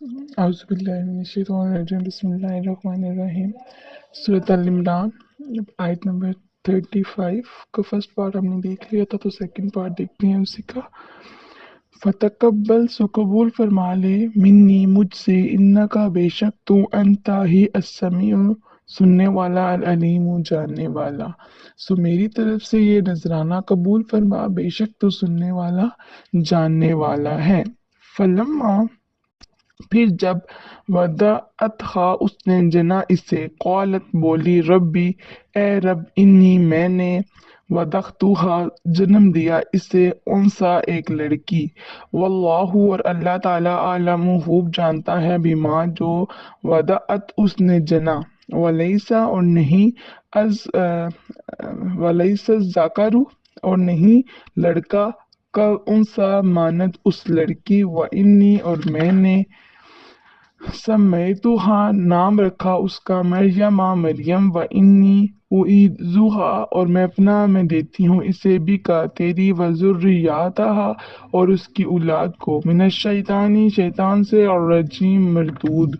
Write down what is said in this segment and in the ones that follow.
औज़ुबिल्लाहिमिनश्शैतानिर्रजीम बिस्मिल्लाहिर्रहमानिर्रहीम। सूरत अल इमरान आयत नंबर 35 का फर्स्ट पार्ट हमने देख लिया था, तो सेकंड पार्ट देखते हैं उसी का। फतकब्बल सो कबूल फरमा ले मिन्नी मुझसे, इन्नका बेशक तू अंता ही अस्समीउ सुनने वाला, अल अलीमु जानने वाला। सो मेरी तरफ से ये नजराना कबूल फरमा, बेशक तू सुनने वाला जानने वाला है। फलम्मा फिर जब वदअतहा उसने जना इसे, क़ालत बोली रब्बी ए रब इन्नी मैंने वदअतुहा जन्म दिया इसे उनसा एक लड़की। वल्लाहु और अल्लाह ताला आलमु खूब जानता है बिमा जो वदअत उसने जना। वलैसा और नहीं अज वलैसा ज़करु और नहीं लड़का का उनसा मानद उस लड़की। व इन्नी और मैंने सम्मयतुहा नाम रखा उसका मरियमा मरियम। व इन्नी उईज़ुहा और मैं देती हूँ इसे भी का तेरी व ज़ुर्रियतहा और उसकी औलाद को मिनश्शैतानी शैतान से और रजीम मरदूद।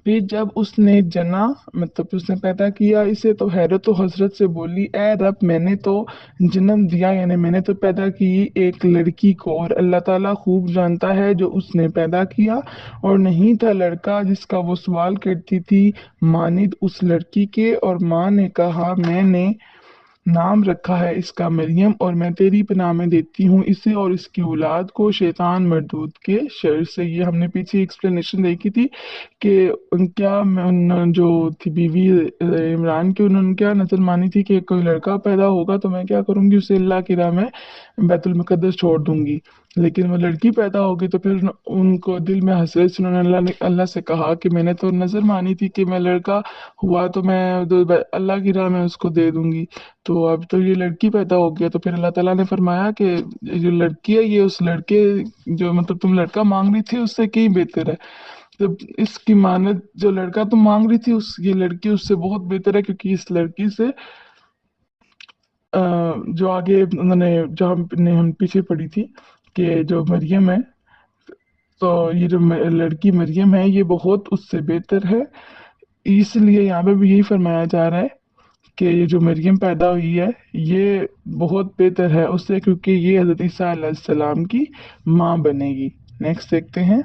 फिर जब उसने जना मतलब उसने पैदा किया इसे, तो हैरत व हसरत से बोली ए रब मैंने तो जन्म दिया, यानी मैंने तो पैदा की एक लड़की को, और अल्लाह ताला खूब जानता है जो उसने पैदा किया। और नहीं था लड़का जिसका वो सवाल करती थी मानिद उस लड़की के। और माँ ने कहा मैंने नाम रखा है इसका मरियम, और मैं तेरी पनाह में देती हूँ इसे और इसकी औलाद को शैतान मरदूद के शर से। ये हमने पीछे एक्सप्लेनेशन देखी थी कि क्या जो थी बीवी इमरान की, उन्होंने क्या नजर मानी थी कि कोई लड़का पैदा होगा तो मैं क्या करूंगी, उसे अल्लाह की राह में बैतुल मुकद्दस छोड़ दूंगी। लेकिन वो लड़की पैदा होगी तो फिर उनको दिल में हसरत से उन्होंने अल्लाह से कहा कि मैंने तो नजर मानी थी कि मैं लड़का हुआ तो मैं अल्लाह की राह में उसको दे दूंगी। तो अब तो ये लड़की पैदा हो गया, तो फिर अल्लाह ताला ने फरमाया कि ये जो लड़की है ये उस लड़के जो मतलब तुम लड़का मांग रही थी उससे कहीं बेहतर है। तो इसकी मानत जो लड़का तुम मांग रही थी उस ये लड़की उससे बहुत बेहतर है, क्योंकि इस लड़की से जो आगे उन्होंने जो हम पीछे पढ़ी थी कि जो मरियम है, तो ये जो लड़की मरियम है ये बहुत उससे बेहतर है। इसलिए यहाँ पे भी यही फरमाया जा रहा है कि ये जो मरियम पैदा हुई है ये बहुत बेहतर है उससे, क्योंकि ये हज़रत ईसा अलैहिस्सलाम की माँ बनेगी। नेक्स्ट देखते हैं।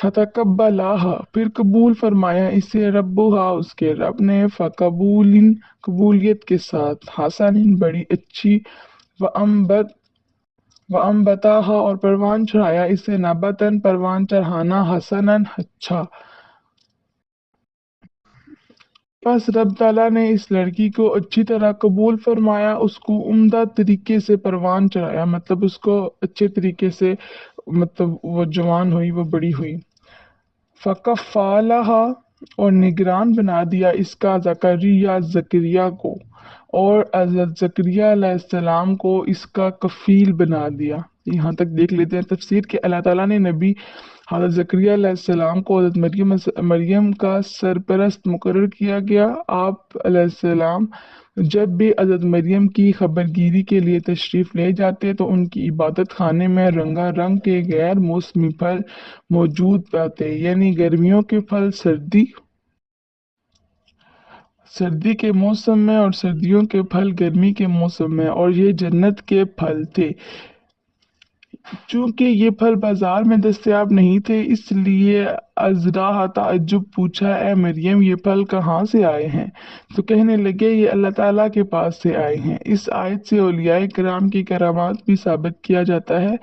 फतकब्बलाहा फिर कबूल फरमाया इसे रब्बुहा उसके रब ने, फ़कबूलिन कबूलियत के साथ, हसनिन बड़ी अच्छी, व अम्बत व अम्बताहा और परवान चढ़ाया इसे, नबतन परवान चढ़ाना, हसनन अच्छा। बस रब ताला ने इस लड़की को अच्छी तरह कबूल फरमाया, उसको उम्दा तरीके से परवान चढ़ाया, मतलब उसको अच्छे तरीके से मतलब वो जवान हुई, वो बड़ी हुई। फ़कफ़ालहा और निगरान बना दिया इसका ज़करिया ज़करिया को, और हज़रत ज़करिया अलैहिस्सलाम को इसका कफ़ील बना दिया। यहाँ तक देख लेते हैं तफसीर के अल्लाह ताला ने नबी हज़रत ज़करिया अलैहिस्सलाम को हज़रत मरियम का सरपरस्त मुकर्रर किया गया। आप अलैहिस्सलाम जब भी हज़रत मरियम की खबरगिरी के लिए तशरीफ़ ले जाते तो उनकी इबादत खाने में रंगारंग के गैर मौसमी फल मौजूद पाते, यानी गर्मियों के फल सर्दी के मौसम में और सर्दियों के फल गर्मी के मौसम में, और ये जन्नत के फल थे। चूंकि ये फल बाजार में दस्तयाब नहीं थे, इसलिए अज़रा ताज्जुब पूछा ए मरियम ये फल कहाँ से आए हैं। तो कहने लगे ये अल्लाह ताला के पास से आए हैं। इस आयत से औलियाए किराम की करामात भी साबित किया जाता है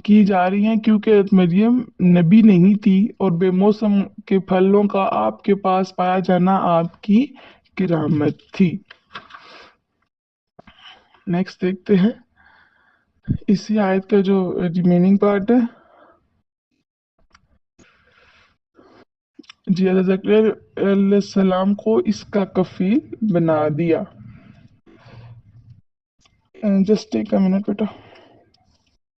की जा रही हैं, क्योंकि मरियम नबी नहीं थी और बेमौसम के फलों का आपके पास पाया जाना आपकी किरामत थी। नेक्स्ट देखते हैं इसी आयत का जो रिमेनिंग पार्ट है। जी ज़करिया सलाम को इसका कफील बना दिया। जस्ट टेक अ मिनट बेटा।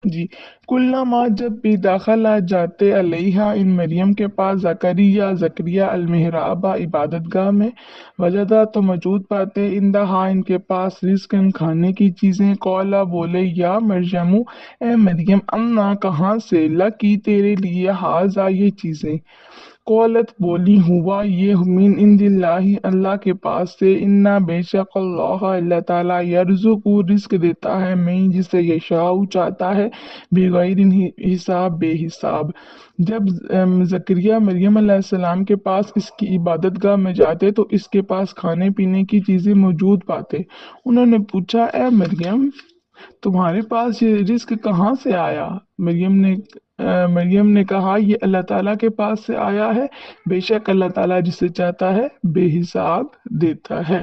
جی، کلما جب بھی داخلہ جاتے علیہا ان مریم کے پاس زکریا المحرابہ عبادت گاہ میں، وجدہ تو موجود پاتے اندہا ان کے پاس رزقن کھانے کی چیزیں، قولا بولے یا مریم اے مریم انا کہاں سے لکی تیرے لیے ہاذا یہ چیزیں، قولت بولی ہوا یہ من عند اللہ اللہ کے پاس سے، انا بے شک اللہ اللہ تعالیٰ یرزق رزق دیتا ہے میں جسے یشاء چاہتا ہے، بغیر حساب بے حساب۔ جب زکریا مریم علیہ السلام کے پاس اس کی عبادت گاہ میں جاتے تو اس کے پاس کھانے پینے کی چیزیں موجود پاتے۔ انہوں نے پوچھا اے مریم تمہارے پاس یہ رزق کہاں سے آیا؟ مریم نے کہا یہ اللہ تعالیٰ کے پاس سے آیا ہے، بے شک اللہ تعالیٰ جسے چاہتا ہے بے حساب دیتا ہے۔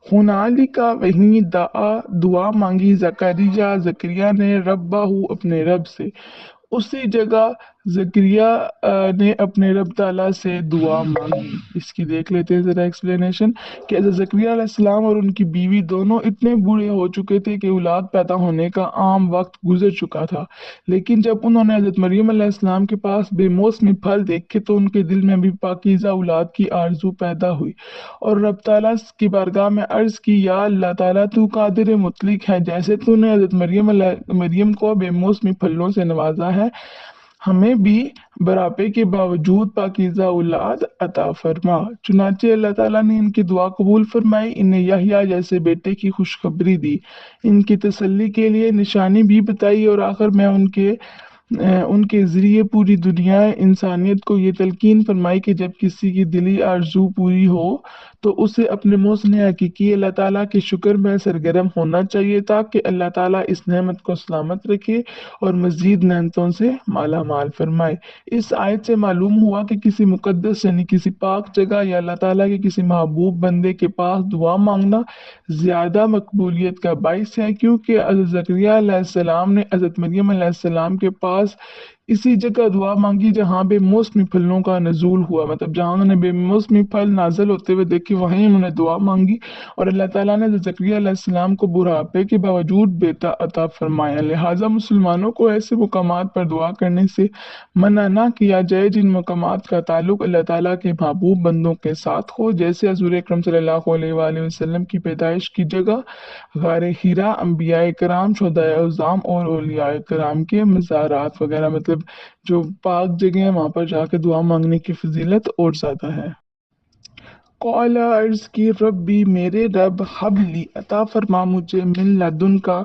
ہنالکا وہیں دعا مانگی زکریا نے ربہ اپنے رب سے، اسی جگہ زکریا نے اپنے رب تعالیٰ سے دعا مانگی۔ اس کی دیکھ لیتے ہیں ذرا ایکسپلینیشن کہ حضرت زکریا علیہ السلام اور ان کی بیوی دونوں اتنے بوڑھے ہو چکے تھے کہ اولاد پیدا ہونے کا عام وقت گزر چکا تھا، لیکن جب انہوں نے حضرت مریم علیہ السلام کے پاس بے موسمی پھل دیکھے تو ان کے دل میں بھی پاکیزہ اولاد کی آرزو پیدا ہوئی، اور رب تعالیٰ کی بارگاہ میں عرض کی یا اللہ تعالیٰ تو قادر مطلق ہے، جیسے تو نے حضرت مریم کو بے موسمی پھلوں سے نوازا ہے، ہمیں بھی بڑھاپے کے باوجود پاکیزہ اولاد عطا فرما۔ چنانچہ اللہ تعالیٰ نے ان کی دعا قبول فرمائی، انہیں یحییٰ جیسے بیٹے کی خوشخبری دی، ان کی تسلی کے لیے نشانی بھی بتائی، اور آخر میں ان کے ذریعے پوری دنیا انسانیت کو یہ تلقین فرمائی کہ جب کسی کی دلی آرزو پوری ہو تو اسے اپنے محسن حقیقی اللہ تعالیٰ کے شکر میں سرگرم ہونا چاہیے تاکہ اللہ تعالیٰ اس نعمت کو سلامت رکھے اور مزید نعمتوں سے مالا مال فرمائے۔ اس آیت سے معلوم ہوا کہ کسی مقدس یعنی کسی پاک جگہ یا اللہ تعالیٰ کے کسی محبوب بندے کے پاس دعا مانگنا زیادہ مقبولیت کا باعث ہے، کیونکہ حضرت زکریا علیہ السلام نے حضرت مریم علیہ السلام کے پاس اسی جگہ دعا مانگی جہاں بے موسمی پھلوں کا نزول ہوا، مطلب جہاں انہوں نے بے موسمی پھل نازل ہوتے ہوئے دیکھے وہیں انہوں نے دعا مانگی، اور اللہ تعالیٰ نے حضرت زکریا علیہ السلام کو بڑھاپے کے باوجود بیٹا عطا فرمایا۔ لہٰذا مسلمانوں کو ایسے مقامات پر دعا کرنے سے منع نہ کیا جائے جن مقامات کا تعلق اللہ تعالیٰ کے محبوب بندوں کے ساتھ ہو، جیسے حضور اکرم صلی اللہ علیہ وآلہ وسلم کی پیدائش کی جگہ غار حرا، انبیاء کرام، شہداء اعظام اور اولیاء کرام کے مزارات وغیرہ، مطلب جو پاک جگہ ہیں وہاں پر جا کے دعا مانگنے کی فضیلت اور زیادہ ہے۔ قال عرض کی ربی میرے رب حب لی عطا فرما مجھے من لدن کا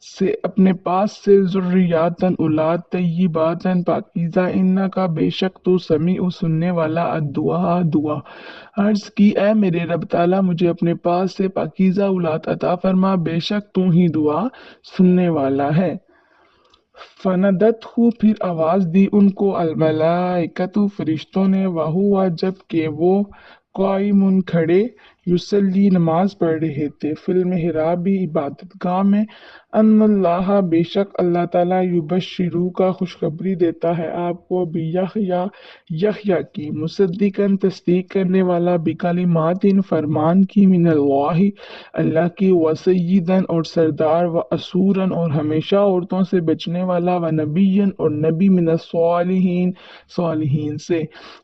سے اپنے پاس سے ذریاتن اولاد طیباتن پاکیزہ انا کا بے شک تو سمیع سننے والا الدعا دعا۔ عرض کی اے میرے رب تعالیٰ مجھے اپنے پاس سے پاکیزہ اولاد عطا فرما، بے شک تو ہی دعا سننے والا ہے۔ فندت ہو پھر آواز دی ان کو الملائکۃ فرشتوں نے، وہوا جب کہ وہ قائم کھڑے یصلی نماز پڑھ رہے تھے، فی المحراب عبادت گاہ میں، ان اللہ بے شک اللہ تعالیٰ یبشرو کا خوشخبری دیتا ہے آپ کو، یحییٰ کی مصدقاً تصدیق کرنے والا، بکلمات فرمان کی، من اللہ اللہ کی، وسیداً اور سردار، واسوراً اور ہمیشہ عورتوں سے بچنے والا، ونبیاً اور نبی، من الصالحین صالحین سے۔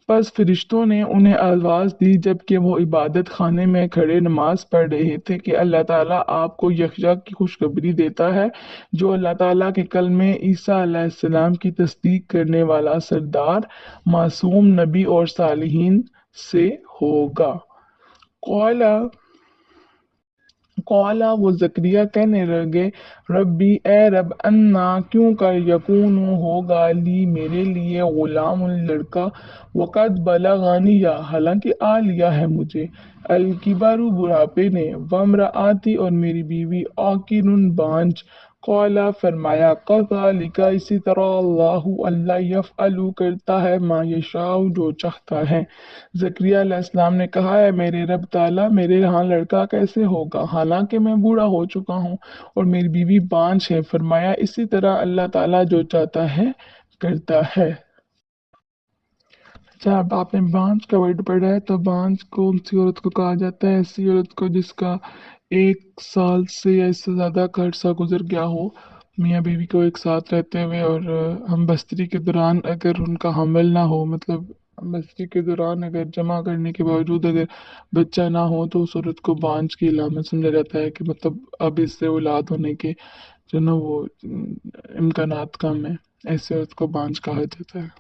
پس فرشتوں نے انہیں آواز دی جبکہ وہ عبادت خانے میں کھڑے نماز پڑھ رہے تھے کہ اللہ تعالیٰ آپ کو یحییٰ کی خوشخبری دیتا ہے جو اللہ تعالیٰ کے کلمے عیسیٰ علیہ السلام کی تصدیق کرنے والا، سردار، معصوم، نبی اور صالحین سے ہوگا۔ قالا وہ زکریا کہنے لگے ربی اے رب انا کیوں کر یکون ہوگا لی میرے لیے غلام لڑکا، وقد بلغنی حالانکہ آ لیا ہے مجھے، الکبر بڑھاپے نے، وامرأتی اور میری بیوی عاقر بانجھ۔ قالا فرمایا کذالک اسی طرح اللہ یفعل کرتا ہے ما یشاء جو چاہتا ہے۔ زکریا علیہ السلام نے کہا ہے میرے رب تعالیٰ میرے ہاں لڑکا کیسے ہوگا حالانکہ میں بوڑھا ہو چکا ہوں اور میری بیوی بانجھ ہے۔ فرمایا اسی طرح اللہ تعالیٰ جو چاہتا ہے کرتا ہے۔ جب آپ نے بانجھ کا ورڈ پڑھا ہے تو بانجھ کون سی عورت کو کہا جاتا ہے؟ ایسی عورت کو جس کا 1 साल से या इससे ज़्यादा का अर्सा गुजर गया हो मियाँ बीवी को एक साथ रहते हुए, और हम बस्तरी के दौरान अगर उनका हमल ना हो, मतलब बस्तरी के दौरान अगर जमा करने के बावजूद अगर बच्चा ना हो, तो उस औरत को बांझ की अलामत समझा जाता है कि मतलब अब इससे औलाद होने के जो ना वो इम्कानात कम है। ऐसे औरत को बांझ कहा जाता है।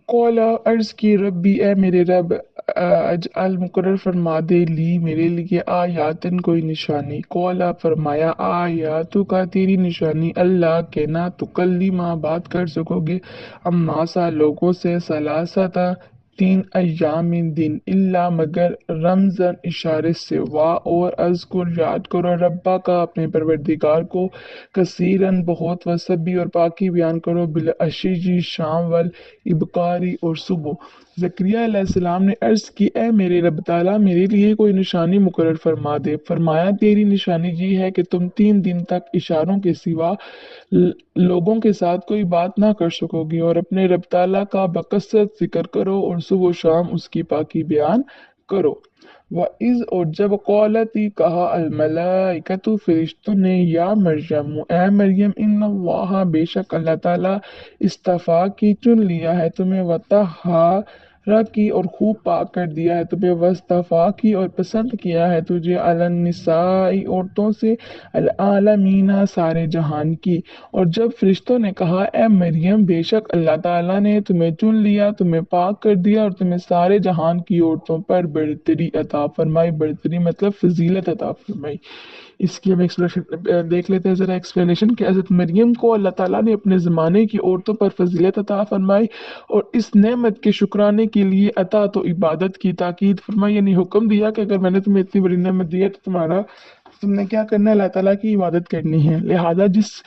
कौला अर्ज की रब्बी ए मेरे रब, अजअल मुकर्रर फरमा दे ली मेरे लिए आयातन कोई निशानी। कौला फरमाया आयातु का तेरी निशानी अल्लाह के ना तुकल्लिमा बात कर सकोगे अम्मासा लोगों से सलासता 3 अय्यामिन दिन इल्ला मगर रमजन इशारे से वाह, और अज़कुर याद करो रब्बा का अपने परवरदिगार को कसीरन बहुत, वसबी और पाकी बयान करो बिल अशीजी शाम वल इबकारी और सुबह। ज़करिया अलैहिस्सलाम ने अर्ज़ की ए मेरे रब ताला मेरे लिए कोई निशानी मुकर्रर फरमा दे। फरमाया तेरी निशानी ये है कि तुम 3 दिन तक इशारों के सिवा लोगों के साथ कोई बात ना कर सकोगी, और अपने रब ताला का बकसरत जिक्र करो और सुबह शाम उसकी पाकी बयान करो। व इज़ और जब कौलती कहा अलमलाइकतु फरिश्तों ने या मरियम ए मरियम इन्नल्लाह बेशक अल्लाह ताला इस्तफा की चुन लिया है तुम्हें, वतहहारा की और खूब पाक कर दिया है तुम्हें, वस्तफा की और पसंद किया है तुझे, अलन निसाई औरतों से, अल आलमीना सारे जहान की। और जब फरिश्तों ने कहा ए मरियम बेशक अल्लाह ताला ने तुम्हें चुन लिया, तुम्हें पाक कर दिया और तुम्हें सारे जहान की औरतों पर बढ़तरी अता फरमाई। बढ़तरी मतलब फजीलत अता फरमाई। इसकी हम एक्सप्लेनेशन देख लेते हैं ज़रा एक्सप्लेनेशन कि हज़रत मरियम को अल्लाह ताला ने अपने ज़माने की औरतों पर फजीलत अता फरमाई, और इस नेमत के शुक्राने के लिए अता तो इबादत की ताकीद फरमाई, यानी हुक्म दिया कि अगर मैंने तुम्हें इतनी बड़ी नेमत दी है तो तुमने क्या करना है, अल्लाह ताला की इबादत करनी है। लिहाजा जिस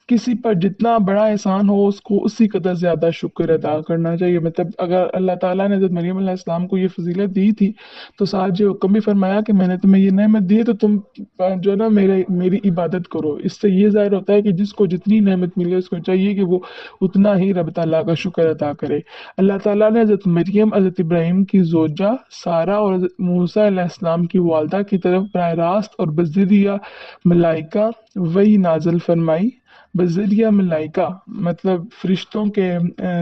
किसी पर जितना बड़ा एहसान हो उसको उसी कदर ज्यादा शुक्र अदा करना चाहिए। मतलब अगर अल्लाह ताला ने हज़रत मरियम अलैहिस्सलाम को ये फजीलत दी थी, तो साथ जो हुक्म भी फरमाया कि मैंने तुम्हें ये नेमत दी है तो तुम जो ना मेरी इबादत करो। इससे ये जाहिर होता है कि जिसको जितनी नेमत मिले उसको चाहिए कि वो उतना ही रब ताला का शुक्र अदा करे। अल्लाह ताला ने हज़रत मरियम, हज़रत इब्राहिम की जोजा सारा और हज़रत मूसा अलैहिस्सलाम की वालदा की तरफ बराह रास्त और बज़रिया मलाइका वही नाजल फरमाई। बज़रिया मलाइका मतलब फरिश्तों के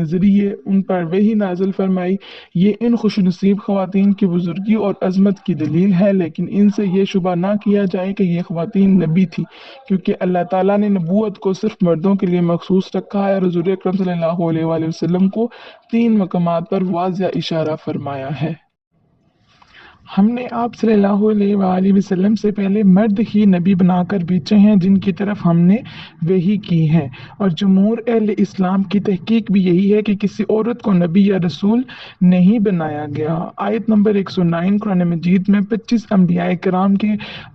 ज़रिए उन पर वही नाजल फरमाई। ये इन खुशनसीब ख़वातीन की बुजुर्गी और अज़मत की दलील है, लेकिन इनसे ये शुबा ना किया जाए कि ये ख़वातीन नबी थी, क्योंकि अल्लाह ताला ने नबूवत को सिर्फ मर्दों के लिए मखसूस रखा है, और हुज़ूर अकरम सल्लल्लाहु अलैहि वसल्लम को 3 मकामात पर वाज़िया इशारा फरमाया है। हमने आप सल्लल्लाहु अलैहि वसल्लम से पहले मर्द ही नबी बनाकर भेजे हैं जिनकी तरफ हमने वही की है, और जमहूर अहले इस्लाम की तहकीक भी यही है कि किसी औरत को नबी या रसूल नहीं बनाया गया। आयत नंबर 109 कुरान मजीद में 25 अम्बिया कराम के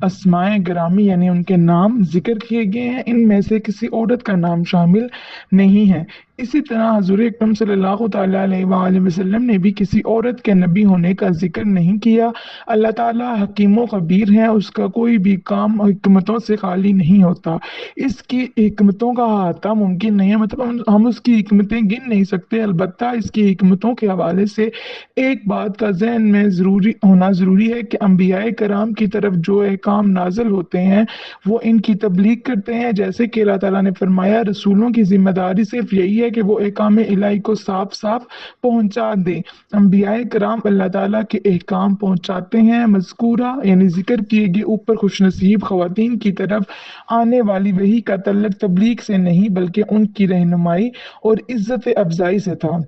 अस्माए ग्रामी यानी उनके नाम जिक्र किए गए हैं, इनमें से किसी औरत का नाम शामिल नहीं है। इसी तरह हज़ूर अकरम सल्लल्लाहु ताला अलैहि वसल्लम ने भी किसी औरत के नबी होने का जिक्र नहीं किया। अल्लाह ताला हकीम खबीर है, उसका कोई भी काम हिकमतों से खाली नहीं होता। इसकी हिकमतों का अहाता मुमकिन नहीं है, मतलब हम उसकी हिकमतें गिन नहीं सकते। अलबत्ता इसकी हिकमतों के हवाले से एक बात का जहन में ज़रूरी होना ज़रूरी है कि अम्बियाए कराम की तरफ जो अहकाम नाजल होते हैं वो इनकी तबलीग करते हैं। जैसे कि अल्लाह ताला ने फरमाया रसूलों की जिम्मेदारी सिर्फ यही है कि वो अहकाम इलाही को साफ साफ पहुंचा दें। अम्बियाए कराम अल्लाह ताला के अहकाम पहुंचाते हैं। मज़कूरा यानी जिक्र किए गए ऊपर खुशनसीब खवातीन की तरफ आने वाली वही का तल्लुक तबलीग से नहीं बल्कि उनकी रहनुमाई और इज्जत अफजाई से था।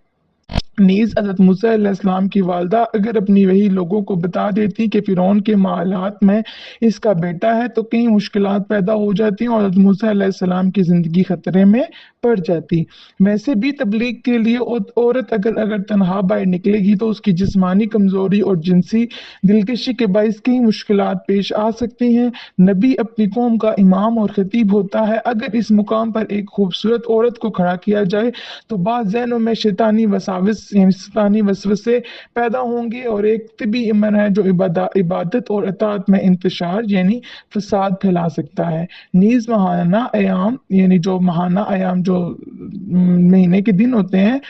नीज हज़रत मूसा अलैहिस्सलाम की वालदा अगर अपनी वही लोगों को बता देती कि फ़िरौन के मालात में इसका बेटा है तो कई मुश्किलात पैदा हो जाती और हज़रत मूसा अलैहिस्सलाम की ज़िंदगी ख़तरे में पड़ जाती। वैसे भी तबलीग के लिए औरत अगर अगर तनहा बाहर निकलेगी तो उसकी जिस्मानी कमज़ोरी और जिनसी दिलकशी के बायस कई मुश्किलात पेश आ सकती हैं। नबी अपनी कौम का इमाम और खतीब होता है। अगर इस मुकाम पर एक खूबसूरत औरत को खड़ा किया जाए तो बाद जहनों में शैतानी वसाविस यानी शैतानी वसवसे पैदा होंगे, और एक तिबी अमर है जो इबादत और अतात में इंतशार यानी फसाद फैला सकता है। नीज महाना अयाम यानी जो महाना अयाम जो महीने के दिन होते हैं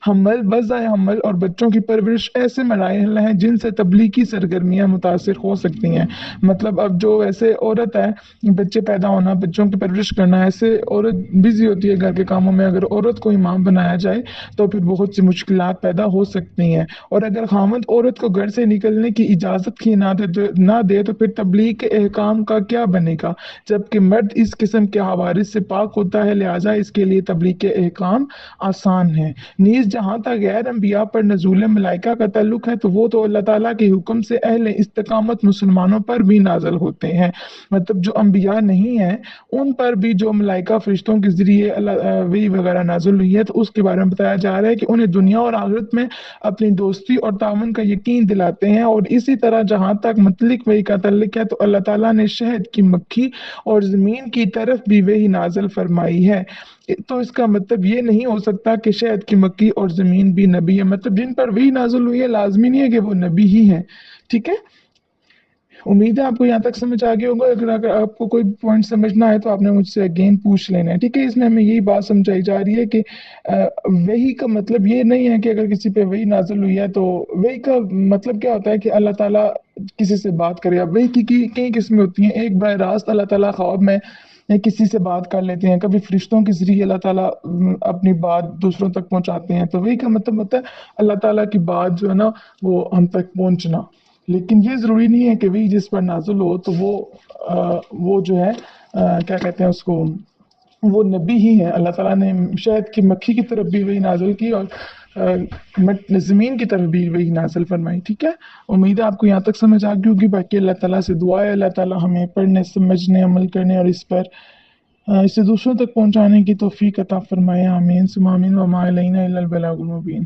حمل وضع حمل اور بچوں کی پرورش ایسے مراحل ہیں جن سے تبلیغی سرگرمیاں متاثر ہو سکتی ہیں۔ مطلب اب جو ایسے عورت ہے، بچے پیدا ہونا، بچوں کی پرورش کرنا، ایسے عورت بزی ہوتی ہے گھر کے کاموں میں، اگر عورت کو امام بنایا جائے تو پھر بہت سی مشکلات پیدا ہو سکتی ہیں، اور اگر خاوند عورت کو گھر سے نکلنے کی اجازت ہی نہ دے تو پھر تبلیغ کے احکام کا کیا بنے گا؟ جبکہ مرد اس قسم کے حوادث سے پاک ہوتا ہے، لہٰذا اس کے لیے تبلیغ کے احکام آسان ہیں۔ نیز جہاں تک غیر انبیاء پر نزول ملائکہ کا تعلق ہے تو وہ تو اللہ تعالیٰ کے حکم سے اہل استقامت مسلمانوں پر بھی نازل ہوتے ہیں۔ مطلب جو انبیاء نہیں ہیں ان پر بھی جو ملائکہ فرشتوں کے ذریعے وحی وغیرہ نازل ہوئی ہے تو اس کے بارے میں بتایا جا رہا ہے کہ انہیں دنیا اور آخرت میں اپنی دوستی اور تعاون کا یقین دلاتے ہیں، اور اسی طرح جہاں تک مطلق وحی کا تعلق ہے تو اللہ تعالیٰ نے شہد کی مکھی اور زمین کی طرف بھی وحی نازل فرمائی ہے۔ تو اس کا مطلب یہ نہیں ہو سکتا کہ شہد کی مکھی اور زمین بھی نبی ہے، مطلب جن پر وحی نازل ہوئی ہے لازمی نہیں ہے کہ وہ نبی ہی ہیں۔ ٹھیک ہے، امید ہے آپ کو یہاں تک سمجھ آ گیا ہوگا۔ اگر آپ کو کوئی پوائنٹ سمجھنا ہے تو آپ نے مجھ سے اگین پوچھ لینا ہے۔ ٹھیک ہے، اس میں ہمیں یہی بات سمجھائی جا رہی ہے کہ وحی کا مطلب یہ نہیں ہے کہ اگر کسی پہ وحی نازل ہوئی ہے تو وحی کا مطلب کیا ہوتا ہے کہ اللہ تعالیٰ کسی سے بات کرے۔ اب وحی کی کئی قسمیں ہوتی ہیں، ایک براہ راست اللہ تعالیٰ خواب میں کسی سے بات کر لیتے ہیں، کبھی فرشتوں کے ذریعے اللہ تعالیٰ اپنی بات دوسروں تک پہنچاتے ہیں، تو وحی کا مطلب ہوتا ہے اللہ تعالیٰ کی بات جو ہے نا وہ ہم تک پہنچنا۔ لیکن یہ ضروری نہیں ہے کہ وہی جس پر نازل ہو تو وہ جو ہے کیا کہتے ہیں اس کو، وہ نبی ہی ہے۔ اللہ تعالیٰ نے شہد کی مکھی کی طرف بھی وہی نازل کی اور زمین کی طرف بھی وہی نازل فرمائی۔ ٹھیک ہے، امید ہے آپ کو یہاں تک سمجھ آ گئی ہوگی۔ باقی اللہ تعالیٰ سے دعا ہے اللہ تعالیٰ ہمیں پڑھنے، سمجھنے، عمل کرنے اور اسے دوسروں تک پہنچانے کی توفیق عطا فرمائے۔ آمین ثم آمین، وما علینا الا البلاغ المبین۔